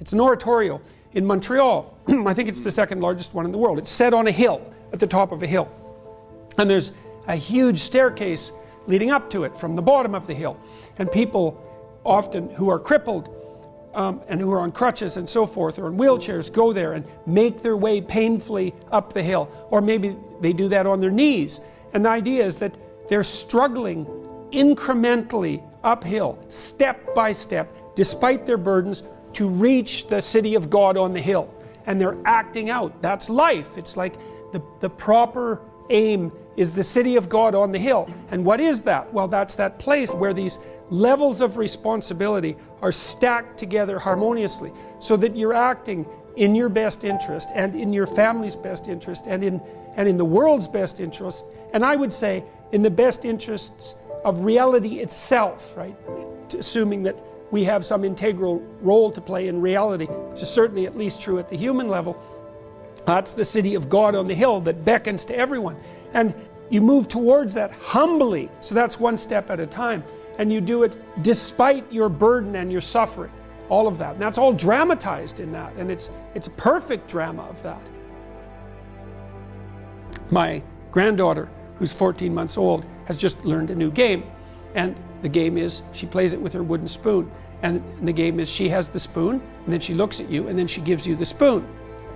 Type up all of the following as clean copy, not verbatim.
It's an oratorio in Montreal. I think it's the second largest one in the world. It's set on a hill, at the top of a hill. And there's a huge staircase leading up to it from the bottom of the hill. And people often who are crippled and who are on crutches and so forth, or in wheelchairs, go there and make their way painfully up the hill. Or maybe they do that on their knees. And the idea is that they're struggling incrementally uphill, step by step, despite their burdens, to reach the city of God on the hill. And they're acting out. That's life. It's like the proper aim is the city of God on the hill. And what is that? Well, that's that place where these levels of responsibility are stacked together harmoniously, so that you're acting in your best interest and in your family's best interest and in the world's best interest, and I would say in the best interests of reality itself, right? Assuming that we have some integral role to play in reality, which is certainly at least true at the human level. That's the city of God on the hill that beckons to everyone. And you move towards that humbly, so that's one step at a time. And you do it despite your burden and your suffering, all of that. And that's all dramatized in that, and it's a perfect drama of that. My granddaughter, who's 14 months old, has just learned a new game. And the game is, she plays it with her wooden spoon. And the game is, she has the spoon, and then she looks at you, and then she gives you the spoon.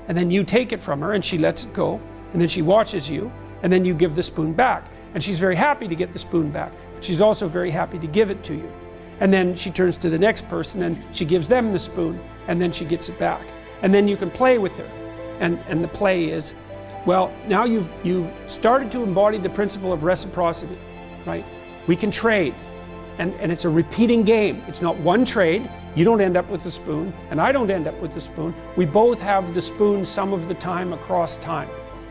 And then you take it from her, and she lets it go, and then she watches you, and then you give the spoon back. And she's very happy to get the spoon back. But she's also very happy to give it to you. And then she turns to the next person, and she gives them the spoon, and then she gets it back. And then you can play with her. And the play is, well, now you've started to embody the principle of reciprocity, right? We can trade, and it's a repeating game. It's not one trade. You don't end up with the spoon, and I don't end up with the spoon. We both have the spoon some of the time across time,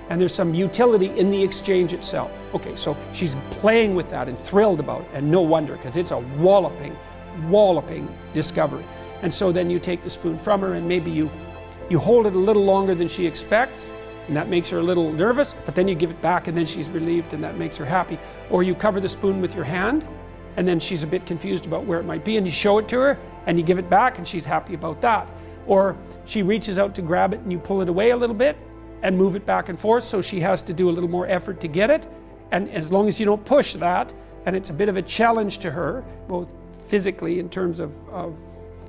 and there's some utility in the exchange itself. Okay, so she's playing with that and thrilled about it, and no wonder, because it's a walloping discovery. And so then you take the spoon from her, and maybe you hold it a little longer than she expects, and that makes her a little nervous, but then you give it back and then she's relieved, and that makes her happy. Or you cover the spoon with your hand, and then she's a bit confused about where it might be, and you show it to her and you give it back, and she's happy about that. Or she reaches out to grab it and you pull it away a little bit and move it back and forth, so she has to do a little more effort to get it. And as long as you don't push that, and it's a bit of a challenge to her, both physically in terms of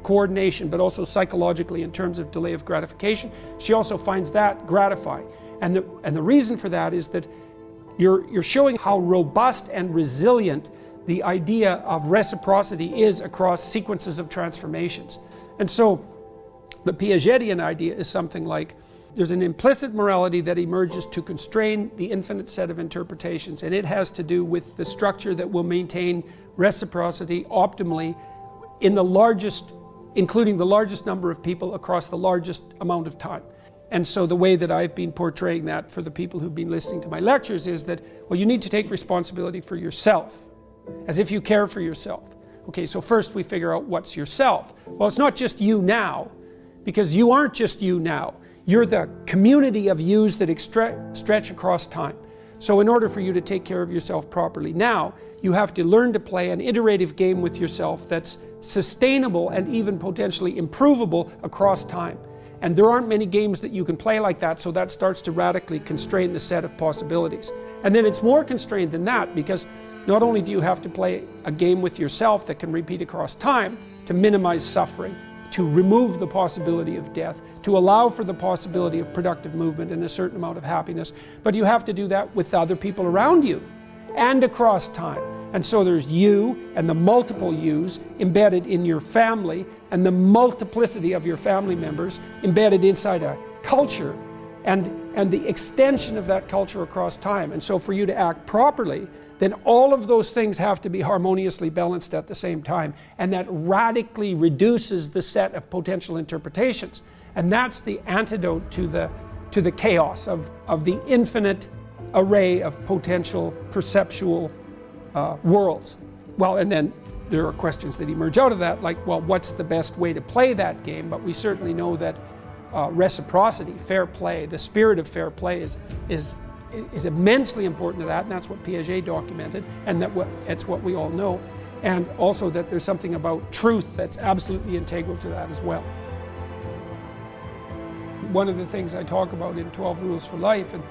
coordination, but also psychologically in terms of delay of gratification, she also finds that gratifying. And the reason for that is that you're showing how robust and resilient the idea of reciprocity is across sequences of transformations. And so the Piagetian idea is something like, there's an implicit morality that emerges to constrain the infinite set of interpretations, and it has to do with the structure that will maintain reciprocity optimally in the largest, including the largest number of people across the largest amount of time. And so the way that I've been portraying that for the people who've been listening to my lectures is that, well, you need to take responsibility for yourself, as if you care for yourself. Okay, so first we figure out what's yourself. Well, it's not just you now, because you aren't just you now. You're the community of yous that stretch across time. So in order for you to take care of yourself properly now, you have to learn to play an iterative game with yourself that's sustainable and even potentially improvable across time. And there aren't many games that you can play like that, so that starts to radically constrain the set of possibilities. And then it's more constrained than that, because not only do you have to play a game with yourself that can repeat across time to minimize suffering, to remove the possibility of death, to allow for the possibility of productive movement and a certain amount of happiness, but you have to do that with other people around you and across time. And so there's you and the multiple yous embedded in your family, and the multiplicity of your family members embedded inside a culture, and the extension of that culture across time. And so for you to act properly, then all of those things have to be harmoniously balanced at the same time, and that radically reduces the set of potential interpretations. And that's the antidote to the chaos of the infinite array of potential perceptual worlds. Well, and then there are questions that emerge out of that, like, well, what's the best way to play that game? But we certainly know that reciprocity, fair play, the spirit of fair play is immensely important to that, and that's what Piaget documented, and it's what we all know. And also that there's something about truth that's absolutely integral to that as well. one of the things I talk about in 12 Rules for Life, and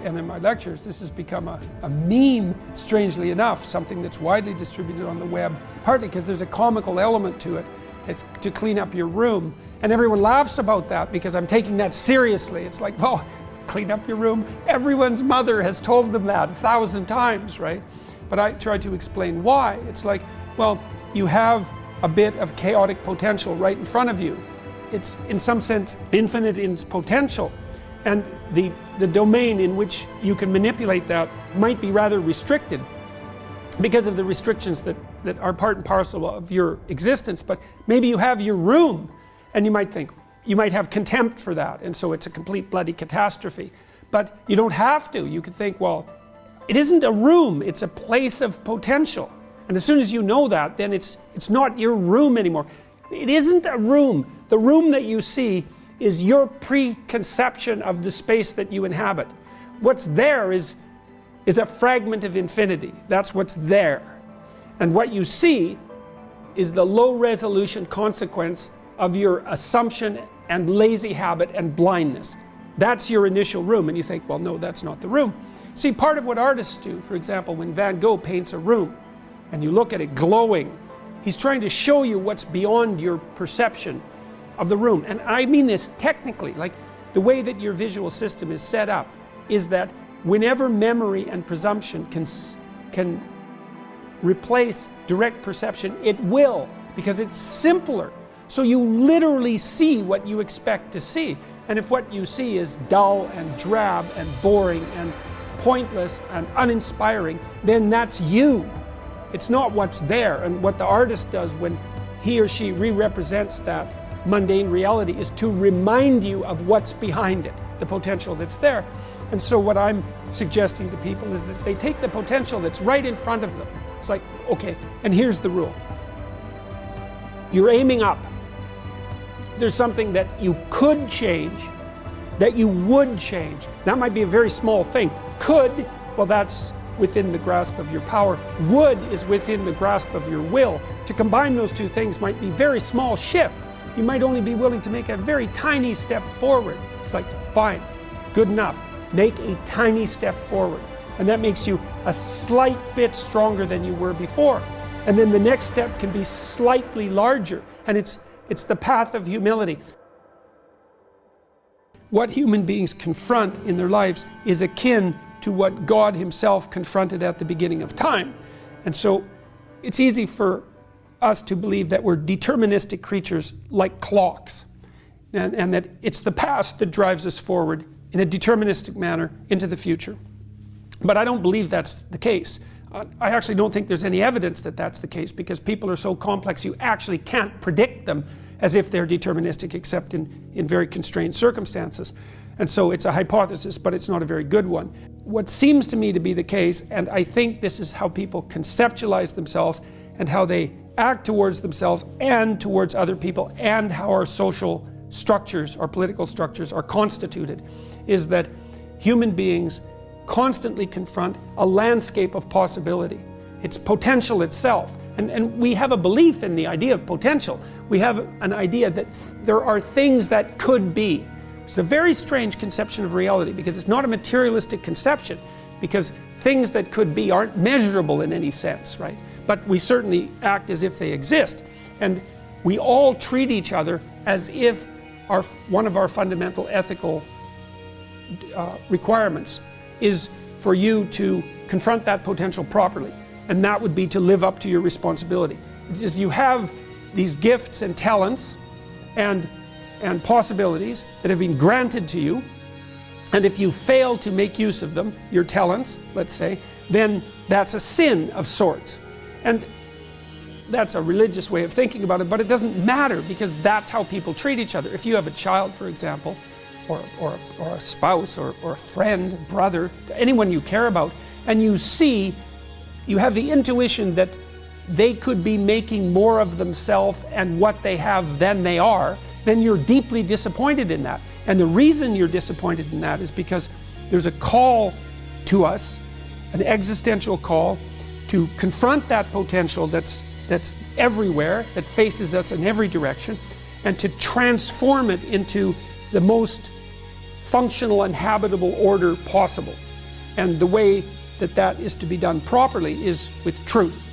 in my lectures, this has become a meme, strangely enough, something that's widely distributed on the web, partly because there's a comical element to it. It's to clean up your room. And everyone laughs about that because I'm taking that seriously. It's like, well, clean up your room. Everyone's mother has told them that 1,000 times, right? But I try to explain why. It's like, well, you have a bit of chaotic potential right in front of you. It's in some sense infinite in its potential, and the domain in which you can manipulate that might be rather restricted because of the restrictions that are part and parcel of your existence. But maybe you have your room, and you might have contempt for that, and so it's a complete bloody catastrophe. But you don't have to. You could think, well, it isn't a room, it's a place of potential. And as soon as you know that, then it's not your room anymore. It isn't a room. The room that you see is your preconception of the space that you inhabit. What's there is a fragment of infinity. That's what's there. And what you see is the low resolution consequence of your assumption and lazy habit and blindness. That's your initial room, and you think, well, no, that's not the room. See, part of what artists do, for example, when Van Gogh paints a room and you look at it glowing, he's trying to show you what's beyond your perception of the room. And I mean this technically, like the way that your visual system is set up is that whenever memory and presumption can replace direct perception, it will, because it's simpler. So you literally see what you expect to see. And if what you see is dull and drab and boring and pointless and uninspiring, then that's you. It's not what's there. And what the artist does when he or she re-represents that mundane reality is to remind you of what's behind it, the potential that's there. And so what I'm suggesting to people is that they take the potential that's right in front of them. It's like, okay, and here's the rule. You're aiming up. There's something that you could change, that you would change. That might be a very small thing. Could, well, that's within the grasp of your power. Would is within the grasp of your will. To combine those two things might be a very small shift. You might only be willing to make a very tiny step forward. It's like, fine, good enough. Make a tiny step forward. And that makes you a slight bit stronger than you were before. And then the next step can be slightly larger. And it's the path of humility. What human beings confront in their lives is akin to what God himself confronted at the beginning of time. And so it's easy for us to believe that we're deterministic creatures like clocks, and that it's the past that drives us forward in a deterministic manner into the future. But I don't believe that's the case. I actually don't think there's any evidence that that's the case, because people are so complex you actually can't predict them as if they're deterministic, except in very constrained circumstances. And so it's a hypothesis, but it's not a very good one. What seems to me to be the case, and I think this is how people conceptualize themselves and how they act towards themselves and towards other people, and how our social structures, our political structures are constituted, is that human beings constantly confront a landscape of possibility. It's potential itself. And we have a belief in the idea of potential. We have an idea that there are things that could be. It's a very strange conception of reality, because it's not a materialistic conception, because things that could be aren't measurable in any sense, right? But we certainly act as if they exist. And we all treat each other as if one of our fundamental ethical requirements is for you to confront that potential properly. And that would be to live up to your responsibility. It's just you have these gifts and talents and possibilities that have been granted to you, and if you fail to make use of them, your talents, let's say, then that's a sin of sorts. And that's a religious way of thinking about it, but it doesn't matter, because that's how people treat each other. If you have a child, for example, or a spouse, or a friend, brother, anyone you care about, and you have the intuition that they could be making more of themselves and what they have than they are, then you're deeply disappointed in that. And the reason you're disappointed in that is because there's a call to us, an existential call, to confront that potential that's everywhere, that faces us in every direction, and to transform it into the most functional and habitable order possible. And the way that that is to be done properly is with truth.